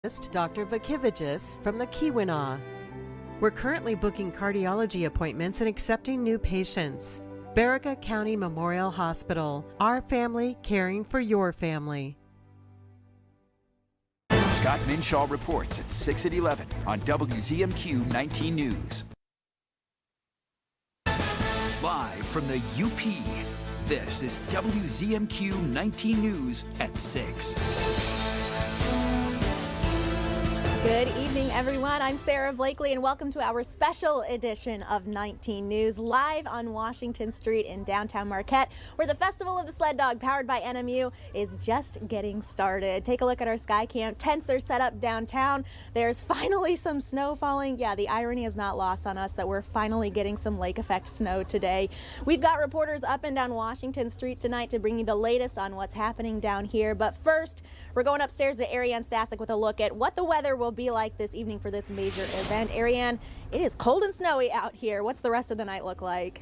Dr. Vakivagis from the Keweenaw. We're currently booking cardiology appointments and accepting new patients. Barraga County Memorial Hospital, our family caring for your family. Scott Minshaw reports at 6 at 11 on WZMQ 19 News. Live from the UP, this is WZMQ 19 News at 6. Good evening, everyone. I'm Sarah Blakely, and welcome to our special edition of 19 News, live on Washington Street in downtown Marquette, where the Festival of the Sled Dog, powered by NMU, is just getting started. Take a look at our sky cam. Tents are set up downtown. There's finally some snow falling. Yeah, the irony is not lost on us that we're finally getting some lake effect snow today. We've got reporters up and down Washington Street tonight to bring you the latest on what's happening down here. But first, we're going upstairs to Ariane Stasic with a look at what the weather will be like this evening for this major event. Ariane, it is cold and snowy out here. What's the rest of the night look like?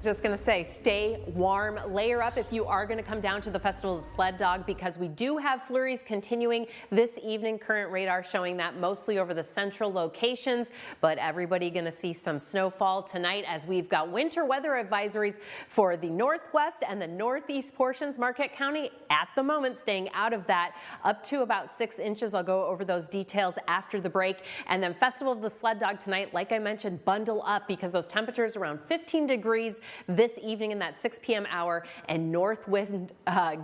Just going to say, stay warm, layer up if you are going to come down to the Festival of the Sled Dog, because we do have flurries continuing this evening. Current radar showing that mostly over the central locations, but everybody going to see some snowfall tonight as we've got winter weather advisories for the northwest and the northeast portions. Marquette County at the moment staying out of that, up to about 6 inches. I'll go over those details after the break. And then Festival of the Sled Dog tonight, like I mentioned, bundle up because those temperatures around 15 degrees this evening in that 6 p.m. hour, and north wind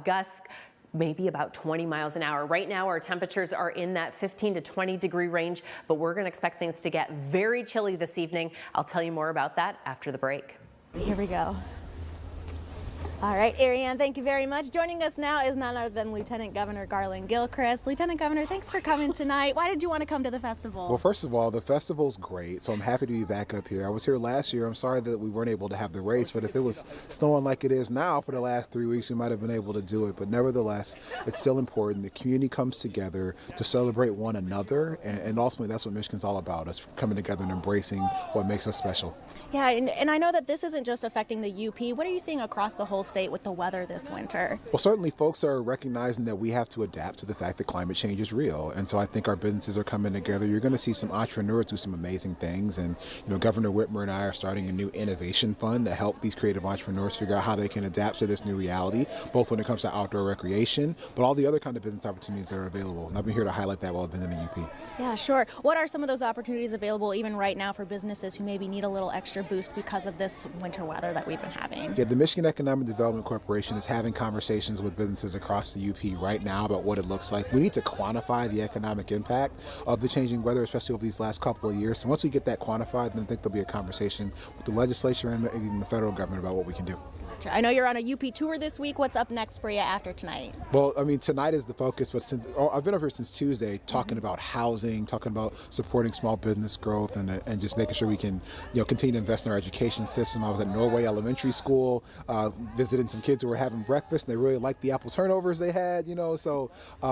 gusts maybe about 20 miles an hour. Right now our temperatures are in that 15 to 20 degree range, but we're going to expect things to get very chilly this evening. I'll tell you more about that after the break. Here we go. All right, Ariane, thank you very much. Joining us now is none other than Lieutenant Governor Garland Gilchrist. Lieutenant Governor, thanks for coming tonight. Why did you want to come to the festival? Well, first of all, the festival's great, so I'm happy to be back up here. I was here last year. I'm sorry that we weren't able to have the race, but if it was snowing like it is now for the last 3 weeks, we might have been able to do it. But nevertheless, it's still important. The community comes together to celebrate one another, and ultimately that's what Michigan's all about, us coming together and embracing what makes us special. Yeah, and I know that this isn't just affecting the UP. What are you seeing across the whole state with the weather this winter? Well, certainly folks are recognizing that we have to adapt to the fact that climate change is real. And so I think our businesses are coming together. You're going to see some entrepreneurs do some amazing things. And, Governor Whitmer and I are starting a new innovation fund to help these creative entrepreneurs figure out how they can adapt to this new reality, both when it comes to outdoor recreation, but all the other kind of business opportunities that are available. And I've been here to highlight that while I've been in the UP. Yeah, sure. What are some of those opportunities available even right now for businesses who maybe need a little extra boost because of this winter weather that we've been having? Yeah, the Michigan Economic Development Corporation is having conversations with businesses across the UP right now about what it looks like. We need to quantify the economic impact of the changing weather, especially over these last couple of years. So once we get that quantified, then I think there'll be a conversation with the legislature and even the federal government about what we can do. I know you're on a UP tour this week. What's up next for you after tonight? Well, I mean, tonight is the focus, but I've been over here since Tuesday talking about housing, talking about supporting small business growth and just making sure we can, continue to invest in our education system. I was at Norway Elementary School, visiting some kids who were having breakfast, and they really liked the apple turnovers they had, so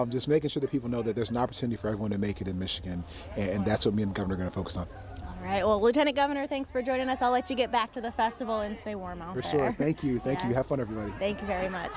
just making sure that people know that there's an opportunity for everyone to make it in Michigan, and that's what me and the governor are going to focus on. All right. Well, Lieutenant Governor, thanks for joining us. I'll let you get back to the festival and stay warm out there. For sure. Thank you. Thank you. Have fun, everybody. Thank you very much.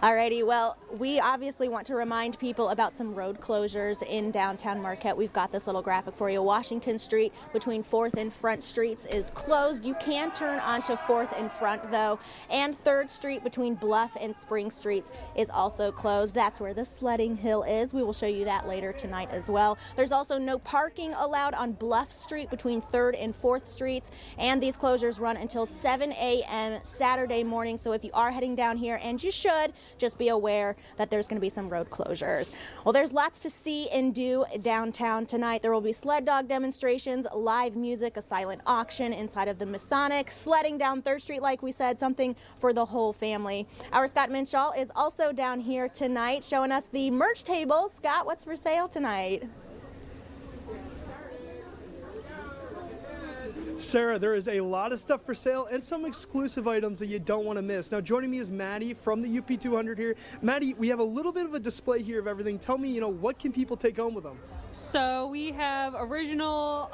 Alrighty, well, we obviously want to remind people about some road closures in downtown Marquette. We've got this little graphic for you. Washington Street between 4th and Front Streets is closed. You can turn onto 4th and Front, though, and 3rd Street between Bluff and Spring Streets is also closed. That's where the sledding hill is. We will show you that later tonight as well. There's also no parking allowed on Bluff Street between 3rd and 4th Streets, and these closures run until 7 a.m. Saturday morning. So if you are heading down here, and you should, just be aware that there's going to be some road closures. Well, there's lots to see and do downtown tonight. There will be sled dog demonstrations, live music, a silent auction inside of the Masonic, sledding down 3rd Street, like we said, something for the whole family. Our Scott Minshaw is also down here tonight showing us the merch table. Scott, what's for sale tonight? Sarah, there is a lot of stuff for sale and some exclusive items that you don't want to miss. Now, joining me is Maddie from the UP 200 here. Maddie, we have a little bit of a display here of everything. Tell me, what can people take home with them? So we have original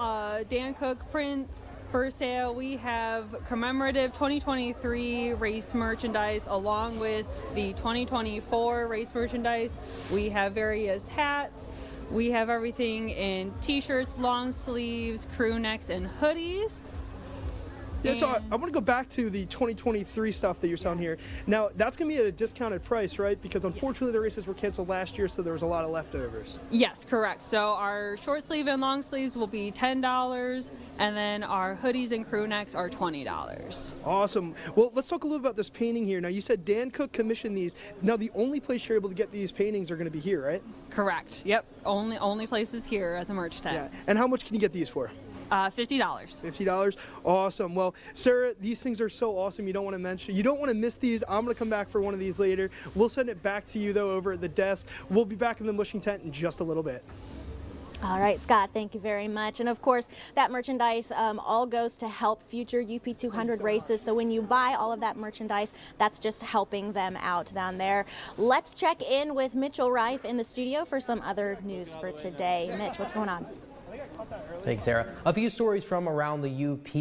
Dan Cook prints for sale. We have commemorative 2023 race merchandise along with the 2024 race merchandise. We have various hats. We have everything in t-shirts, long sleeves, crew necks, and hoodies. Yeah, so I want to go back to the 2023 stuff that you're selling here. Now, that's going to be at a discounted price, right? Because unfortunately the races were canceled last year, so there was a lot of leftovers. Yes, correct. So our short sleeve and long sleeves will be $10, and then our hoodies and crew necks are $20. Awesome. Well, let's talk a little about this painting here. Now, you said Dan Cook commissioned these. Now, the only place you're able to get these paintings are going to be here, right? Correct. Yep. Only places here at the merch tent. Yeah. And how much can you get these for? $50. $50. Awesome. Well, Sarah, these things are so awesome. You don't want to miss these. I'm going to come back for one of these later. We'll send it back to you though over at the desk. We'll be back in the mushing tent in just a little bit. All right, Scott, thank you very much. And of course, that merchandise all goes to help future UP 200 races. So when you buy all of that merchandise, that's just helping them out down there. Let's check in with Mitchell Reif in the studio for some other news for today. Mitch, what's going on? Thanks, Sarah. A few stories from around the UP.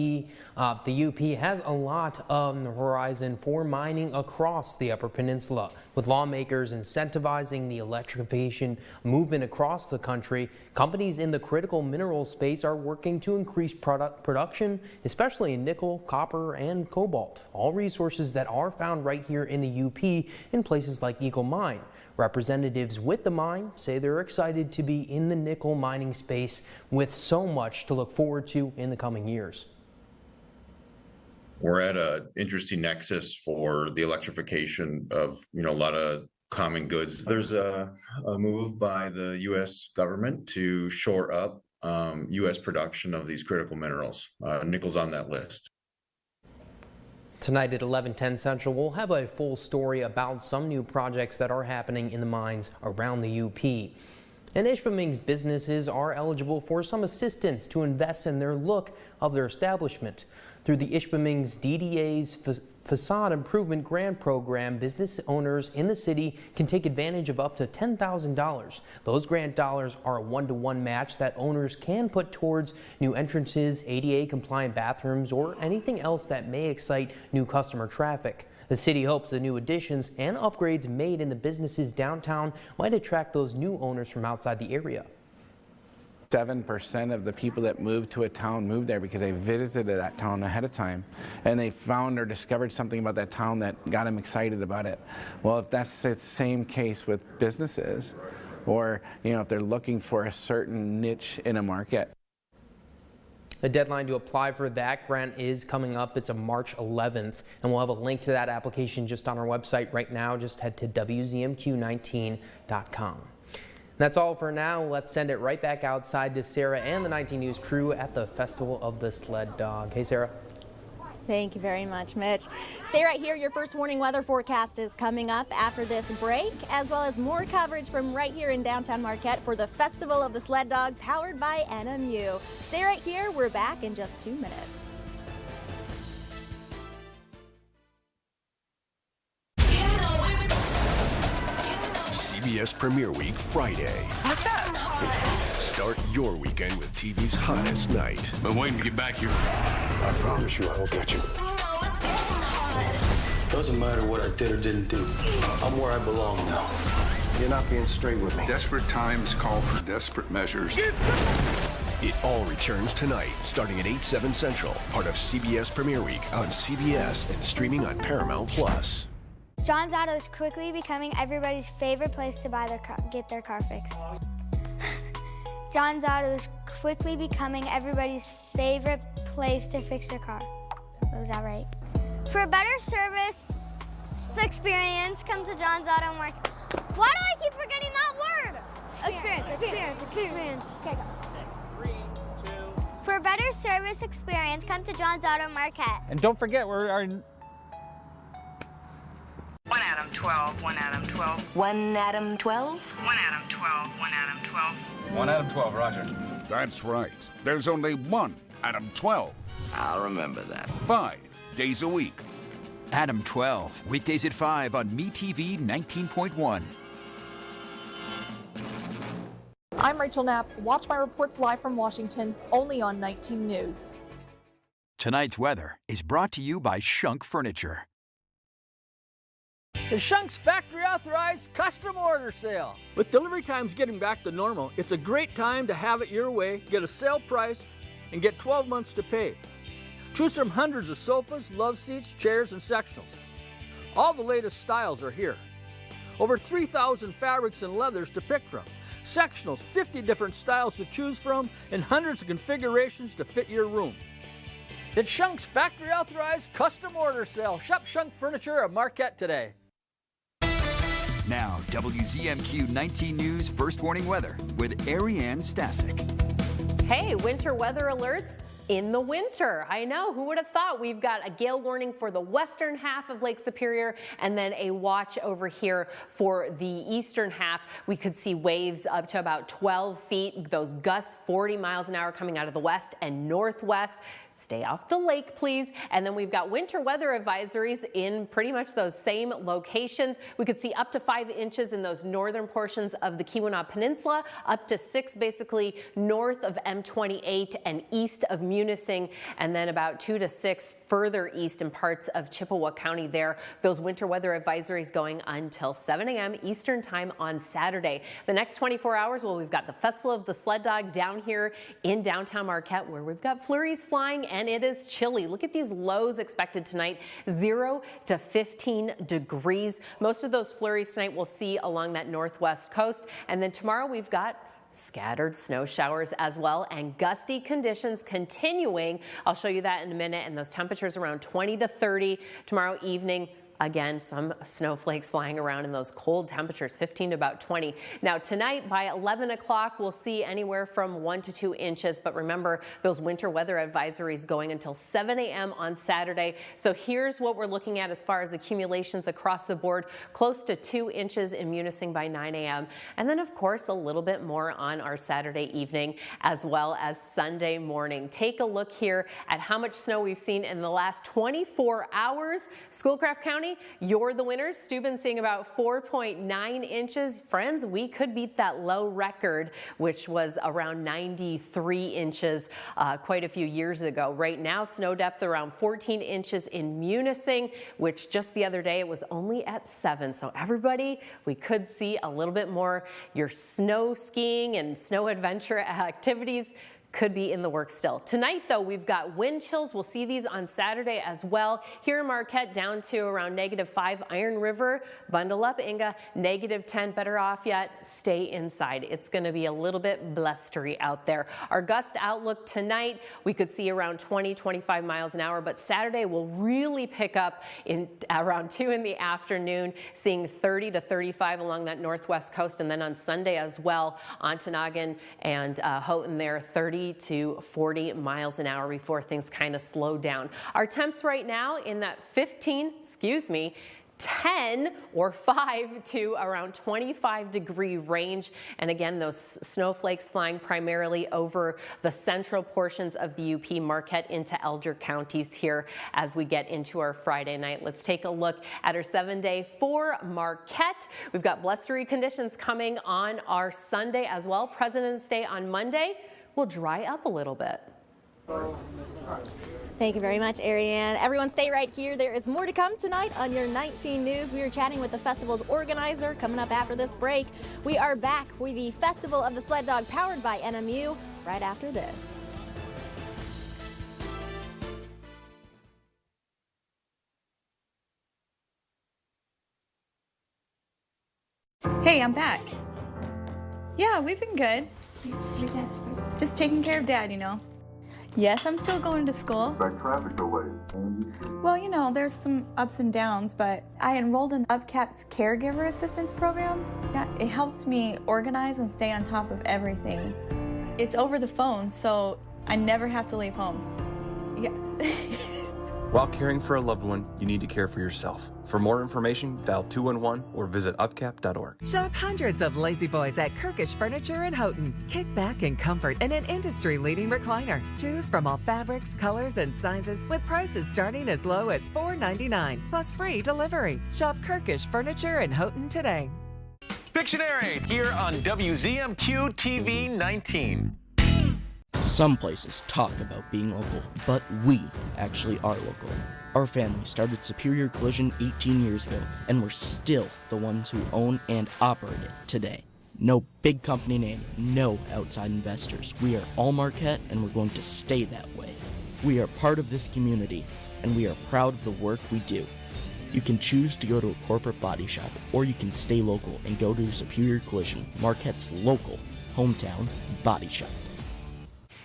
The UP has a lot on the horizon for mining across the Upper Peninsula. With lawmakers incentivizing the electrification movement across the country, companies in the critical mineral space are working to increase production, especially in nickel, copper, and cobalt. All resources that are found right here in the UP in places like Eagle Mine. Representatives with the mine say they're excited to be in the nickel mining space with so much to look forward to in the coming years. We're at an interesting nexus for the electrification of, a lot of common goods. There's a move by the U.S. government to shore up U.S. production of these critical minerals. Nickel's on that list. Tonight at 11:10 Central, we'll have a full story about some new projects that are happening in the mines around the UP. And Ishpeming's businesses are eligible for some assistance to invest in their look of their establishment. Through the Ishpeming's DDA's Facade Improvement Grant Program, business owners in the city can take advantage of up to $10,000. Those grant dollars are a one-to-one match that owners can put towards new entrances, ADA-compliant bathrooms, or anything else that may excite new customer traffic. The city hopes the new additions and upgrades made in the businesses downtown might attract those new owners from outside the area. 7% of the people that move to a town move there because they visited that town ahead of time and they found or discovered something about that town that got them excited about it. Well, if that's the same case with businesses, or if they're looking for a certain niche in a market. The deadline to apply for that grant is coming up. It's a March 11th, and we'll have a link to that application just on our website right now. Just head to WZMQ19.com. That's all for now. Let's send it right back outside to Sarah and the 19 News crew at the Festival of the Sled Dog. Hey, Sarah. Thank you very much, Mitch. Stay right here. Your first warning weather forecast is coming up after this break, as well as more coverage from right here in downtown Marquette for the Festival of the Sled Dog, powered by NMU. Stay right here. We're back in just 2 minutes. CBS Premiere Week Friday. What's up? Start your weekend with TV's hottest night. Been waiting to get back here. I promise you I won't catch you. Doesn't matter what I did or didn't do. I'm where I belong now. You're not being straight with me. Desperate times call for desperate measures. It all returns tonight, starting at 8/7 Central, part of CBS Premiere Week on CBS and streaming on Paramount+. John's Auto is quickly becoming everybody's favorite place to get their car fixed. John's Auto is quickly becoming everybody's favorite place to fix their car. Was that right? For a better service experience, come to John's Auto Market. Why do I keep forgetting that word? Experience. Okay, go. 3, 2. For a better service experience, come to John's Auto Market. And don't forget, we're our 1 Adam 12, 1 Adam 12. 1 Adam 12? 1 Adam 12, 1 Adam 12. 1 Adam 12, roger. That's right. There's only one Adam 12. I'll remember that. 5 days a week. Adam 12, weekdays at 5 on MeTV 19.1. I'm Rachel Knapp. Watch my reports live from Washington, only on 19 News. Tonight's weather is brought to you by Shunk Furniture. The Shunk's factory authorized custom order sale. With delivery times getting back to normal, it's a great time to have it your way, get a sale price, and get 12 months to pay. Choose from hundreds of sofas, love seats, chairs, and sectionals. All the latest styles are here. Over 3,000 fabrics and leathers to pick from. Sectionals, 50 different styles to choose from, and hundreds of configurations to fit your room. It's Shunk's factory authorized custom order sale. Shop Shunk Furniture at Marquette today. Now, WZMQ 19 News First Warning Weather with Ariane Stasek. Hey, winter weather alerts in the winter. I know, who would have thought? We've got a gale warning for the western half of Lake Superior and then a watch over here for the eastern half. We could see waves up to about 12 feet, those gusts 40 miles an hour coming out of the west and northwest. Stay off the lake, please. And then we've got winter weather advisories in pretty much those same locations. We could see up to 5 inches in those northern portions of the Keweenaw Peninsula, up to 6 basically north of M28 and east of Munising, and then about 2 to 6 further east in parts of Chippewa County there. Those winter weather advisories going until 7 a.m. Eastern time on Saturday. The next 24 hours, well, we've got the Festival of the Sled Dog down here in downtown Marquette, where we've got flurries flying and it is chilly. Look at these lows expected tonight, 0 to 15 degrees. Most of those flurries tonight we'll see along that northwest coast. And then tomorrow we've got scattered snow showers as well and gusty conditions continuing. I'll show you that in a minute. And those temperatures around 20 to 30 tomorrow evening. Again, some snowflakes flying around in those cold temperatures, 15 to about 20. Now tonight by 11 o'clock, we'll see anywhere from 1 to 2 inches. But remember, those winter weather advisories going until 7 a.m. on Saturday. So here's what we're looking at as far as accumulations across the board, close to 2 inches in Munising by 9 a.m. And then, of course, a little bit more on our Saturday evening as well as Sunday morning. Take a look here at how much snow we've seen in the last 24 hours. Schoolcraft County, you're the winners. Steuben seeing about 4.9 inches. Friends, we could beat that low record, which was around 93 inches quite a few years ago. Right now, snow depth around 14 inches in Munising, which just the other day it was only at 7. So everybody, we could see a little bit more. Your snow skiing and snow adventure activities could be in the works still. Tonight, though, we've got wind chills. We'll see these on Saturday as well. Here in Marquette, down to around -5. Iron River, bundle up, Inga. -10, better off yet, stay inside. It's going to be a little bit blustery out there. Our gust outlook tonight, we could see around 20, 25 miles an hour, but Saturday will really pick up in around 2 in the afternoon, seeing 30 to 35 along that northwest coast, and then on Sunday as well, Ontonagon and Houghton there, 30 to 40 miles an hour before things kind of slow down. Our temps right now in that 10 or 5 to around 25 degree range. And again, those snowflakes flying primarily over the central portions of the UP, Marquette into Elder counties here as we get into our Friday night. Let's take a look at our 7-day for Marquette. We've got blustery conditions coming on our Sunday as well. President's Day on Monday will dry up a little bit. Thank you very much, Ariane. Everyone stay right here. There is more to come tonight on your 19 News. We are chatting with the festival's organizer coming up after this break. We are back with the Festival of the Sled Dog powered by NMU right after this. Hey, I'm back. Yeah, we've been good. Just taking care of Dad, you know. Yes, I'm still going to school. Traffic delays. Well, you know, there's some ups and downs, but I enrolled in UPCAP's Caregiver Assistance Program. Yeah, it helps me organize and stay on top of everything. It's over the phone, so I never have to leave home. Yeah. While caring for a loved one, you need to care for yourself. For more information, dial 211 or visit upcap.org. Shop hundreds of Lazy Boys at Kirkish Furniture in Houghton. Kick back in comfort in an industry-leading recliner. Choose from all fabrics, colors, and sizes with prices starting as low as $4.99 plus free delivery. Shop Kirkish Furniture in Houghton today. Pictionary here on WZMQ TV 19. Some places talk about being local, but we actually are local. Our family started Superior Collision 18 years ago, and we're still the ones who own and operate it today. No big company name, no outside investors. We are all Marquette, and we're going to stay that way. We are part of this community, and we are proud of the work we do. You can choose to go to a corporate body shop, or you can stay local and go to Superior Collision, Marquette's local hometown body shop.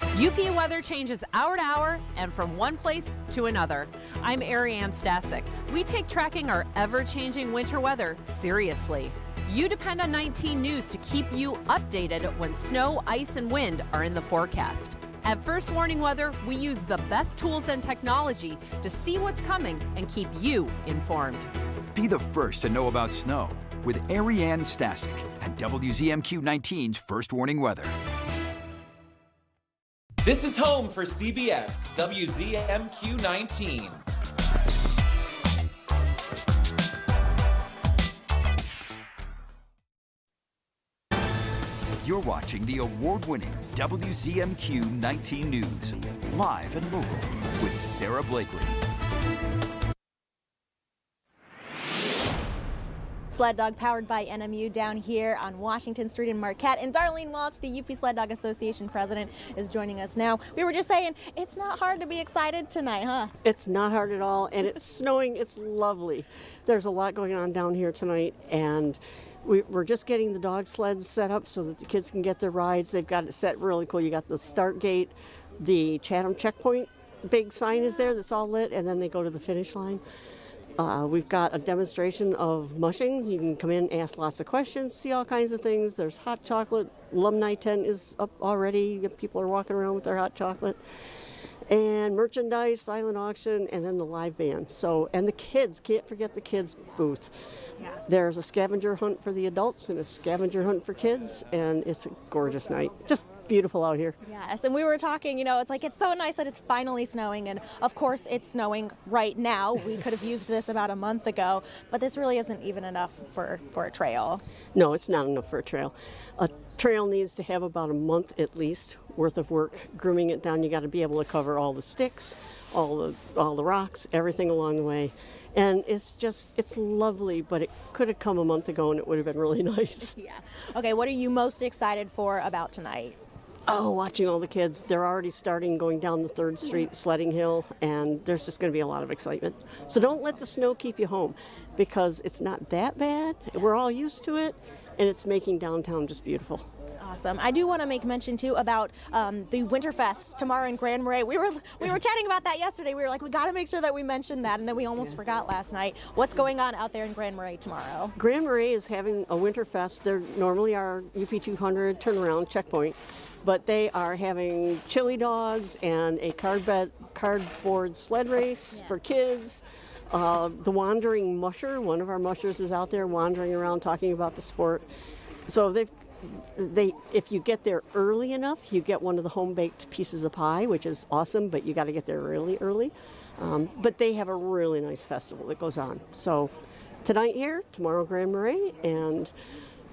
UP weather changes hour to hour and from one place to another. I'm Ariane Stasic. We take tracking our ever-changing winter weather seriously. You depend on 19 News to keep you updated when snow, ice, and wind are in the forecast. At First Warning Weather, we use the best tools and technology to see what's coming and keep you informed. Be the first to know about snow with Ariane Stasic and WZMQ 19's First Warning Weather. This is home for CBS, WZMQ 19. You're watching the award-winning WZMQ 19 News, live and local with Sarah Blakely. Sled Dog powered by NMU down here on Washington Street in Marquette. And Darlene Walsh, the UP Sled Dog Association president, is joining us now. We were just saying, it's not hard to be excited tonight, huh? It's not hard at all, and it's snowing. It's lovely. There's a lot going on down here tonight, and we're just getting the dog sleds set up so that the kids can get their rides. They've got it set really cool. You got the start gate, the Chatham checkpoint, big sign is there that's all lit, and then they go to the finish line. We've got a demonstration of mushing. You can come in, ask lots of questions, see all kinds of things. There's hot chocolate. Alumni tent is up already. People are walking around with their hot chocolate. And merchandise, silent auction, and then the live band. So, and the kids, can't forget the kids booth. Yeah. There's a scavenger hunt for the adults and a scavenger hunt for kids, and it's a gorgeous night. Just beautiful out here. Yes, and we were talking, it's so nice that it's finally snowing, and of course it's snowing right now. We could have used this about a month ago, but this really isn't even enough for a trail. No, it's not enough for a trail. A trail needs to have about a month at least worth of work grooming it down. You got to be able to cover all the sticks, all the rocks, everything along the way. And it's lovely, but it could have come a month ago and it would have been really nice. Yeah. Okay, what are you most excited for about tonight? Oh, watching all the kids. They're already starting going down the 3rd Street sledding hill, and there's just going to be a lot of excitement. So don't let the snow keep you home, because it's not that bad. We're all used to it, and it's making downtown just beautiful. Awesome. I do want to make mention too about the Winterfest tomorrow in Grand Marais. We were chatting about that yesterday. We were like, we got to make sure that we mention that, and then we almost forgot last night. What's going on out there in Grand Marais tomorrow? Grand Marais is having a Winterfest. They're normally our UP 200 turnaround checkpoint, but they are having chili dogs and a cardboard sled race for kids. The wandering musher, one of our mushers is out there wandering around talking about the sport. So if you get there early enough, you get one of the home-baked pieces of pie, which is awesome, but you got to get there really early. But they have a really nice festival that goes on. So tonight here, tomorrow Grand Marais, and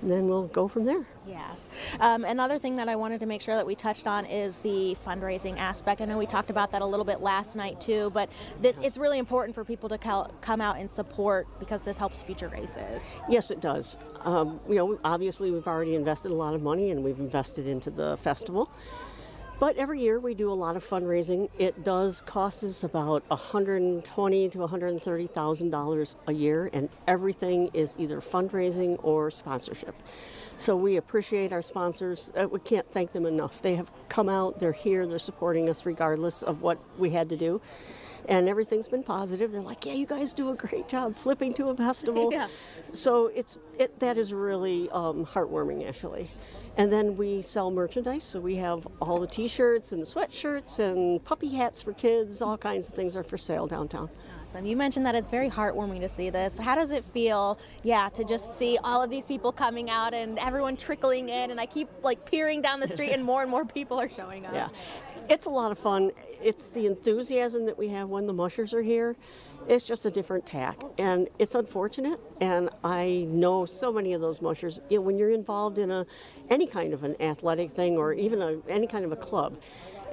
then we'll go from there. Yes. Another thing that I wanted to make sure that we touched on is the fundraising aspect. I know we talked about that a little bit last night too, but it's really important for people to come out and support, because this helps future races. Yes, it does. Obviously we've already invested a lot of money, and we've invested into the festival. But every year we do a lot of fundraising. It does cost us about $120,000 to $130,000 a year, and everything is either fundraising or sponsorship. So we appreciate our sponsors. We can't thank them enough. They have come out, they're here, they're supporting us regardless of what we had to do. And everything's been positive. They're like, yeah, you guys do a great job flipping to a festival. Yeah. So that is really heartwarming, actually. And then we sell merchandise, so we have all the t-shirts and the sweatshirts and puppy hats for kids. All kinds of things are for sale downtown. Awesome. You mentioned that it's very heartwarming to see this. How does it feel, to just see all of these people coming out and everyone trickling in, and I keep peering down the street and more people are showing up? Yeah, it's a lot of fun. It's the enthusiasm that we have when the mushers are here. It's just a different tack, and it's unfortunate, and I know so many of those mushers. When you're involved in any kind of an athletic thing, or even any kind of a club,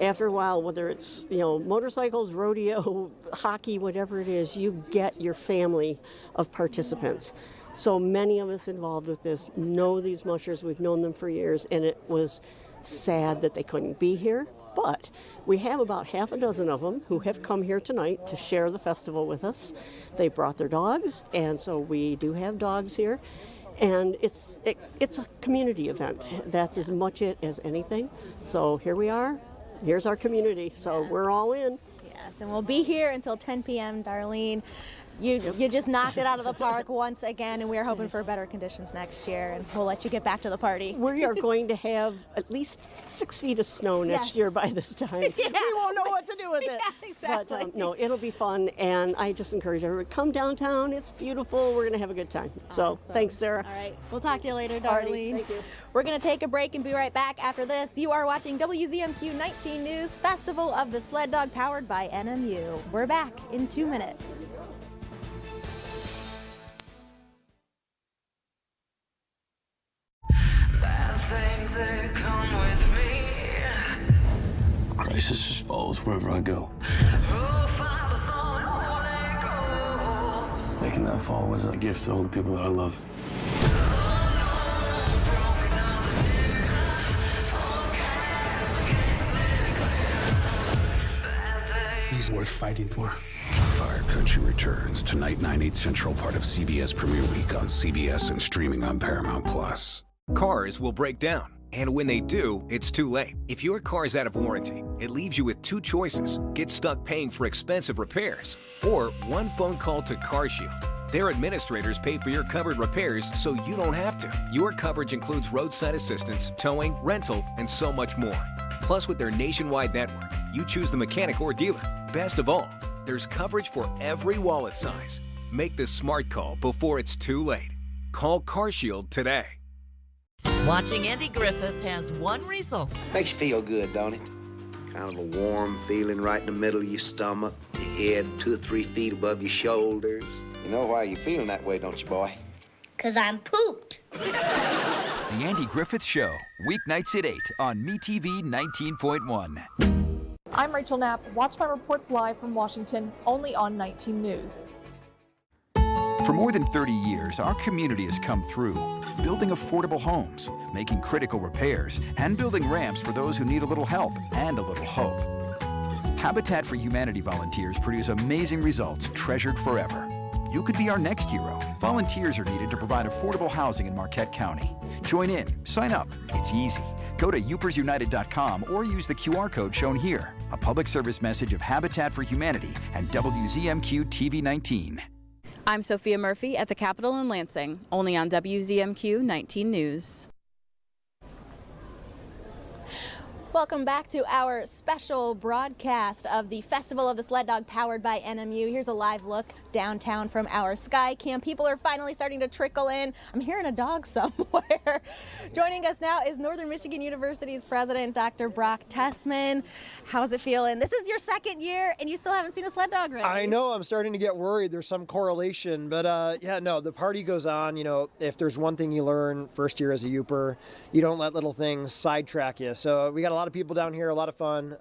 After a while, whether it's, motorcycles, rodeo, hockey, whatever it is, you get your family of participants. So many of us involved with this know these mushers. We've known them for years, and it was sad that they couldn't be here. But we have about half a dozen of them who have come here tonight to share the festival with us. They brought their dogs, and so we do have dogs here. And it's a community event. That's as much it as anything. So here we are. Here's our community. So we're all in. Yes, and we'll be here until 10 p.m., Darlene. You just knocked it out of the park once again, and we are hoping for better conditions next year, and we'll let you get back to the party. We are going to have at least 6 feet of snow next year by this time. Yeah. We won't know what to do with it. Yeah, exactly. But no, it'll be fun, and I just encourage everyone, come downtown. It's beautiful. We're going to have a good time. So thanks, Sarah. All right. We'll talk to you later, Alrighty, Darlene. thank you. We're going to take a break and be right back after this. You are watching WZMQ 19 News, Festival of the Sled Dog, powered by NMU. We're back in 2 minutes. Things that come with me. Crisis just follows wherever I go. Making that fall was a gift to all the people that I love. He's worth fighting for. Fire Country returns tonight, 9/8 Central, part of CBS Premiere Week on CBS and streaming on Paramount+. Cars will break down, and when they do, it's too late. If your car's out of warranty, it leaves you with 2 choices. Get stuck paying for expensive repairs, or one phone call to CarShield. Their administrators pay for your covered repairs so you don't have to. Your coverage includes roadside assistance, towing, rental, and so much more. Plus, with their nationwide network, you choose the mechanic or dealer. Best of all, there's coverage for every wallet size. Make the smart call before it's too late. Call CarShield today. Watching Andy Griffith has one result. Makes you feel good, don't it? Kind of a warm feeling right in the middle of your stomach, your head 2 or 3 feet above your shoulders. You know why you're feeling that way, don't you, boy? 'Cause I'm pooped. The Andy Griffith Show, weeknights at 8 on MeTV 19.1. I'm Rachel Knapp. Watch my reports live from Washington, only on 19 News. For more than 30 years, our community has come through, building affordable homes, making critical repairs, and building ramps for those who need a little help and a little hope. Habitat for Humanity volunteers produce amazing results treasured forever. You could be our next hero. Volunteers are needed to provide affordable housing in Marquette County. Join in, sign up, it's easy. Go to UpersUnited.com or use the QR code shown here. A public service message of Habitat for Humanity and WZMQ TV 19. I'm Sophia Murphy at the Capitol in Lansing, only on WZMQ 19 News. Welcome back to our special broadcast of the Festival of the Sled Dog, powered by NMU. Here's a live look downtown from our Sky Cam. People are finally starting to trickle in. I'm hearing a dog somewhere. Joining us now is Northern Michigan University's president, Dr. Brock Tessman. How's it feeling? This is your 2nd year, and you still haven't seen a sled dog, right? I know. I'm starting to get worried. There's some correlation, but yeah, no, the party goes on. You know, if there's one thing you learn first year as a Uper, you don't let little things sidetrack you. So we got a lot of people down here, a lot of fun.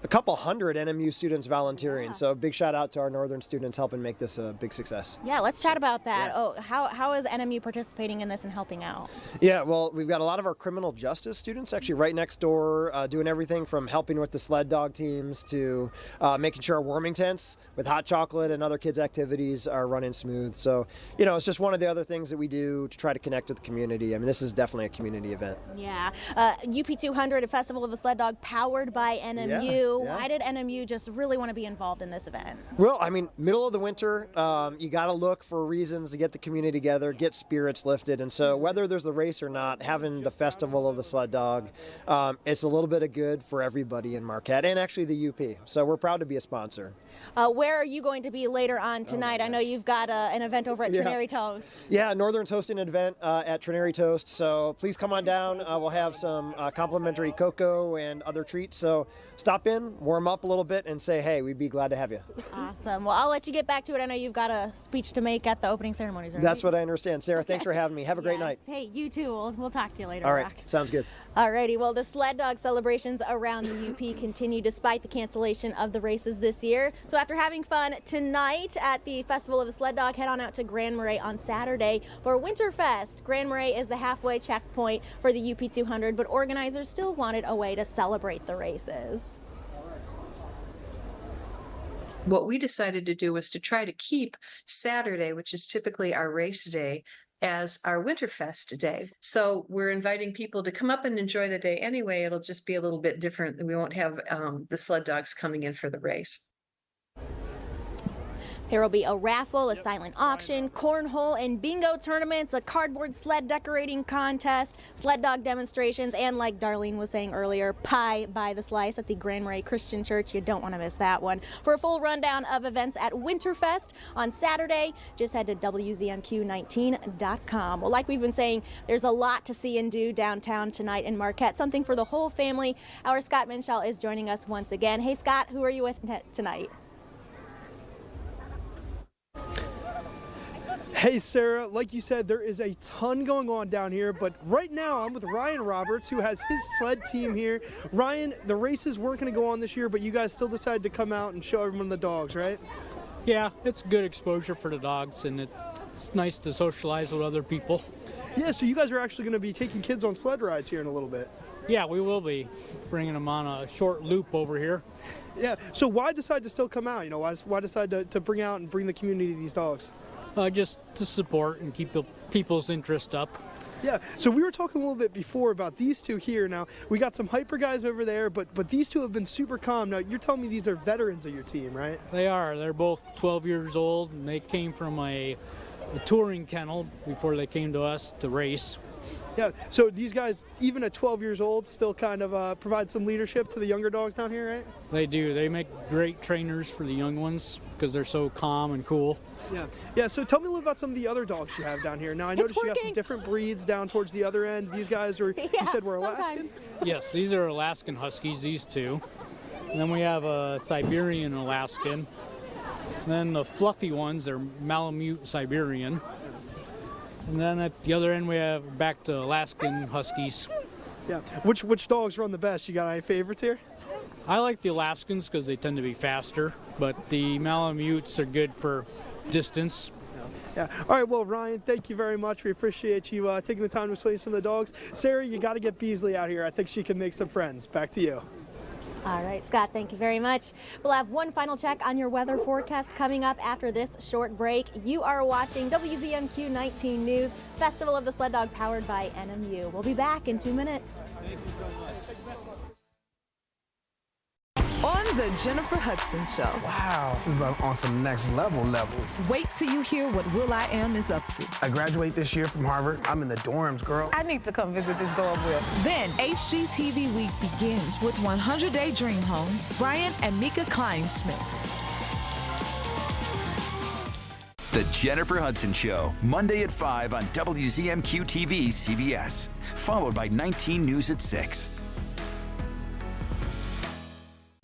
A couple hundred NMU students volunteering, so big shout out to our Northern students helping make this a big success. Yeah, let's chat about that. Oh, how is NMU participating in this and helping out? Yeah, well, we've got a lot of our criminal justice students actually right next door, doing everything from helping with the sled dog teams to making sure our warming tents with hot chocolate and other kids' activities are running smooth. So, you know, it's just one of the other things that we do to try to connect with the community. I mean, this is definitely a community event. Yeah, UP 200, a Festival of the Sled Dog, powered by NMU. Yeah. Why did NMU just really want to be involved in this event? Well, I mean, middle of the winter, you got to look for reasons to get the community together, get spirits lifted. And so whether there's the race or not, having the Festival of the Sled Dog, it's a little bit of good for everybody in Marquette and actually the UP. So we're proud to be a sponsor. Where are you going to be later on tonight? I know you've got an event over at Trinary Toast. Yeah, Northern's hosting an event at Trinary Toast. So please come on down. We'll have some complimentary cocoa and other treats. So stop in. in, warm up a little bit, and say, hey, we'd be glad to have you. Awesome. Well, I'll let you get back to it. I know you've got a speech to make at the opening ceremonies, right? That's what I understand. Sarah, thanks for having me. Have a great night. Hey, you too. We'll talk to you later. All right, Rock. sounds good. Alrighty, well, the sled dog celebrations around the UP continue despite the cancellation of the races this year. So after having fun tonight at the Festival of the Sled Dog, head on out to Grand Marais on Saturday for Winterfest. Grand Marais is the halfway checkpoint for the UP 200, but organizers still wanted a way to celebrate the races. What we decided to do was to try to keep Saturday, which is typically our race day, as our Winterfest day. So we're inviting people to come up and enjoy the day anyway. It'll just be a little bit different. We won't have the sled dogs coming in for the race. There will be a raffle, a silent auction, cornhole and bingo tournaments, a cardboard sled decorating contest, sled dog demonstrations, and like Darlene was saying earlier, pie by the slice at the Grand Marais Christian Church. You don't want to miss that one. For a full rundown of events at Winterfest on Saturday, just head to WZMQ19.com. Well, like we've been saying, there's a lot to see and do downtown tonight in Marquette, something for the whole family. Our Scott Minshall is joining us once again. Hey, Scott, who are you with tonight? Hey Sarah, like you said, there is a ton going on down here, but right now I'm with Ryan Roberts, who has his sled team here. Ryan, the races weren't going to go on this year, but you guys still decided to come out and show everyone the dogs, right? Yeah, it's good exposure for the dogs, and it's nice to socialize with other people. Yeah, so you guys are actually going to be taking kids on sled rides here in a little bit. Yeah, we will be bringing them on a short loop over here. Yeah, so why decide to still come out? You know, why decide to bring out and bring the community these dogs? Just to support and keep people's interest up. Yeah, so we were talking a little bit before about these two here. Now, we got some hyper guys over there, but these two have been super calm. Now, you're telling me these are veterans of your team, right? They are. They're both 12 years old, and they came from a touring kennel before they came to us to race. Yeah, so these guys, even at 12 years old, still kind of provide some leadership to the younger dogs down here, right? They do. They make great trainers for the young ones because they're so calm and cool. Yeah, so tell me a little about some of the other dogs you have down here. Now, I noticed you have some different breeds down towards the other end. These guys are, you said were Alaskan? Yes, these are Alaskan Huskies, these two. And then we have a Siberian Alaskan. And then the fluffy ones are Malamute Siberian. And then at the other end, we have back to Alaskan Huskies. Yeah. Which dogs run the best? You got any favorites here? I like the Alaskans because they tend to be faster, but the Malamutes are good for distance. Yeah. All right. Well, Ryan, thank you very much. We appreciate you taking the time to explain some of the dogs. Sarah, you got to get Beasley out here. I think she can make some friends. Back to you. All right, Scott, thank you very much. We'll have one final check on your weather forecast coming up after this short break. You are watching WZMQ 19 News, Festival of the Sled Dog powered by NMU. We'll be back in 2 minutes. Thank you so much. On the Jennifer Hudson Show. Wow, this is on some next levels. Wait till you hear what Will.i.am is up to. I graduate this year from Harvard. I'm in the dorms, girl. I need to come visit this dorm with. Then HGTV Week begins with 100 Day Dream Homes, Brian and Mika Kleinschmidt. The Jennifer Hudson Show, Monday at 5 on WZMQ TV CBS, followed by 19 News at 6.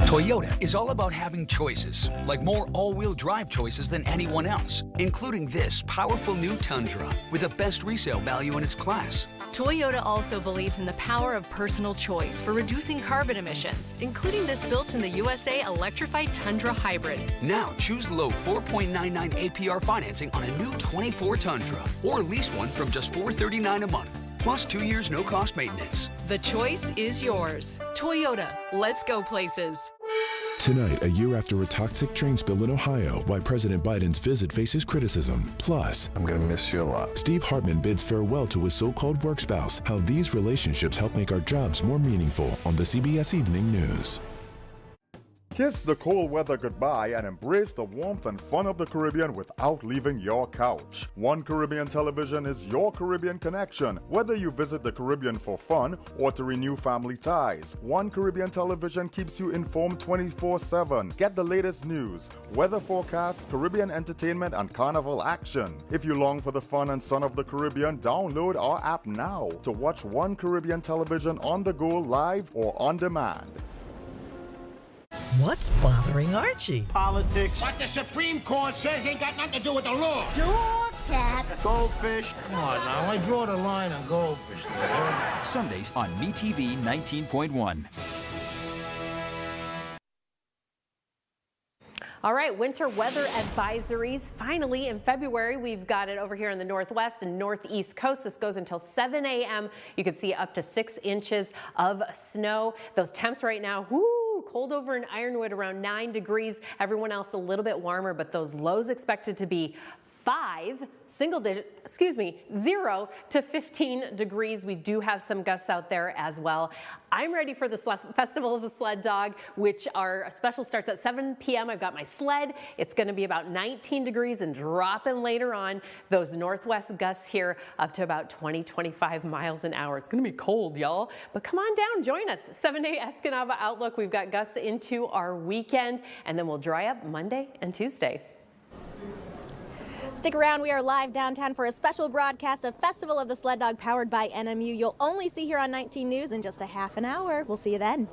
Toyota is all about having choices, like more all-wheel drive choices than anyone else, including this powerful new Tundra with the best resale value in its class. Toyota also believes in the power of personal choice for reducing carbon emissions, including this built-in-the-USA electrified Tundra Hybrid. Now choose low 4.99 APR financing on a new 24 Tundra, or lease one from just $439 a month, plus 2 years no-cost maintenance. The choice is yours. Toyota, let's go places. Tonight, a year after a toxic train spill in Ohio, why President Biden's visit faces criticism. Plus, I'm gonna miss you a lot. Steve Hartman bids farewell to his so-called work spouse. How these relationships help make our jobs more meaningful on the CBS Evening News. Kiss the cold weather goodbye and embrace the warmth and fun of the Caribbean without leaving your couch. One Caribbean Television is your Caribbean connection. Whether you visit the Caribbean for fun or to renew family ties, One Caribbean Television keeps you informed 24/7. Get the latest news, weather forecasts, Caribbean entertainment, and carnival action. If you long for the fun and sun of the Caribbean, download our app now to watch One Caribbean Television on the go, live or on demand. What's bothering Archie? Politics. What the Supreme Court says ain't got nothing to do with the law. Goldfish. Come on now, I draw the line on goldfish. Sundays on MeTV 19.1. All right, winter weather advisories. Finally, in February, we've got it over here in the northwest and northeast coast. This goes until 7 a.m. You can see up to 6 inches of snow. Those temps right now, whoo, cold over in Ironwood, around 9 degrees. Everyone else a little bit warmer, but those lows expected to be 0 to 15 degrees. We do have some gusts out there as well. I'm ready for the Festival of the Sled Dog, which our special starts at 7 p.m. I've got my sled. It's going to be about 19 degrees and dropping later on. Those northwest gusts here up to about 20-25 miles an hour. It's going to be cold, y'all. But come on down, join us. 7-day Escanaba outlook. We've got gusts into our weekend, and then we'll dry up Monday and Tuesday. Stick around. We are live downtown for a special broadcast of Festival of the Sled Dog powered by NMU. You'll only see here on 19 News in just a half an hour. We'll see you then.